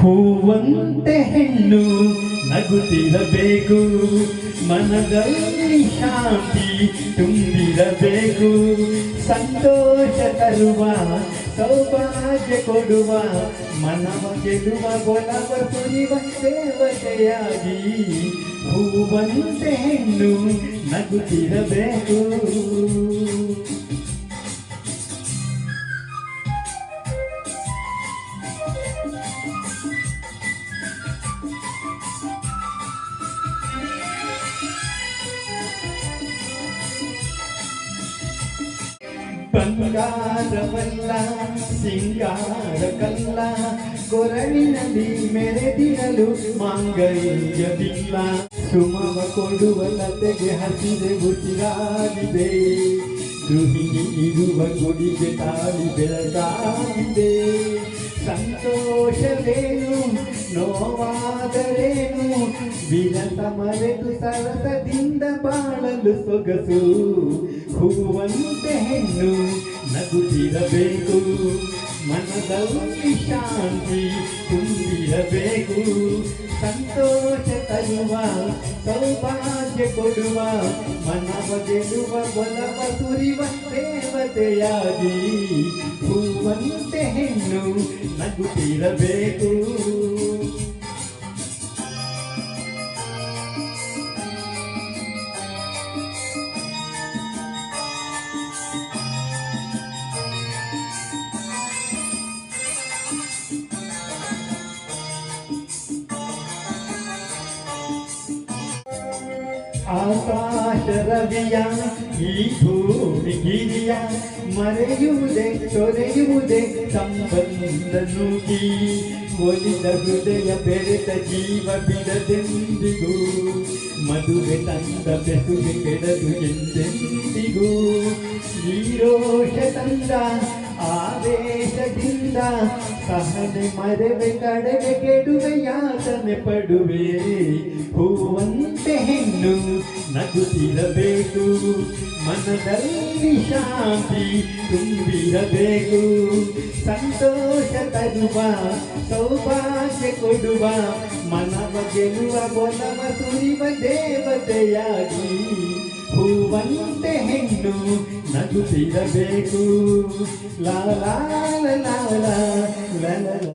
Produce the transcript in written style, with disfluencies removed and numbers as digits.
ಹೂವಂತೆ ಹೆಣ್ಣು ನಗುತ್ತಿರಬೇಕು, ಮನದಲ್ಲಿ ಶಾಂತಿ ತುಂಬಿರಬೇಕು, ಸಂತೋಷ ತರುವ ಸೌಭಾಗ್ಯ ಕೊಡುವ, ಮನವ ಗೆಲುವ ಒಲವ ಸುರಿವ ದೇವತೆಯಾಗಿ ಹೂವಂತೆ ಹೆಣ್ಣು ನಗುತ್ತಿರಬೇಕು. ಬಂಗಾರವಲ್ಲ ಸಿಂಗಾರಕಲ್ಲ, ಕೊರಳಿನಲ್ಲಿ ಮೆರೆದಿರಲು ಮಾಂಗಲ್ಯವಿಲ್ಲ, ಸುಮವ ಕೊಡುವ ಲತೆಗೆ ಹಸಿರೆ ಉಸಿರಾಗಿದೆ, ಗೃಹಿಣಿ ಇರುವ ಗುಡಿಗೆ ತಾಳಿ ಬೆಳಗಾಗಿದೆ. ಸಂತೋಷವೇನು ನೋವಾದರೇನು, ವಿರತ ಮರೆತು ಸರಸದಿಂದ ಬಾಳಲು ಸೊಗಸು, ಹೂವಂತೆ ಹೆಣ್ಣು ನಗುತ್ತಿರಬೇಕು, ಮನದಲ್ಲಿ ಶಾಂತಿ ತುಂಬಿರಬೇಕು, ಸಂತೋಷ ತರುವ ಸೌಭಾಗ್ಯ ಕೊಡುವ, ಮನವ ಗೆಲುವ ಒಲವ ಸುರಿವ ದೇವತೆಯಾಗಿ ಹೂವಂತೆ ಹೆಣ್ಣು ನಗುತ್ತಿರಬೇಕು. ಆಕಾಶ ರವಿಯ ಈ ಭೂಮಿ ಗಿರಿಯ ಮರೆಯುವುದೇ ತೊರೆಯುವುದೇ ಸಂಬಂಧ ನುಡಿ, ಒಲಿದ ಹೃದಯ ಬೆರೆತ ಜೀವ ಬಿಡದೆಂದಿಗೂ, ಮದುವೆ ತಂದ ಬೆಸುಗೆ ಕೆಡದು ಎಂದೆಂದಿಗೂ, ಈ ರೋಷ ತಂದ ಆವೇಶದಿಂದ ಸಹನೆ ಮರೆವೆ ಕಡೆಗೆ ಕೆಡುವೆ ಯಾತನೆ ಪಡುವೆ, ಹೂವಂತೆ ಹೆಣ್ಣು ನಗುತ್ತಿರಬೇಕು, ಮನದಲ್ಲಿ ಶಾಂತಿ ತುಂಬಿರಬೇಕು, ಸಂತೋಷ ತರುವ ಸೌಭಾಗ್ಯ ಕೊಡುವ, ಮನವ ಗೆಲುವ ಒಲವ ಸುರಿವ ದೇವತೆಯಾಗಿ ಹೂವಂತೆ ಹೆಣ್ಣು ನಗುತ್ತಿರಬೇಕು. ಲಾ ಲಾ ಲಾ ಲಾ ಲಾ ಲಾ.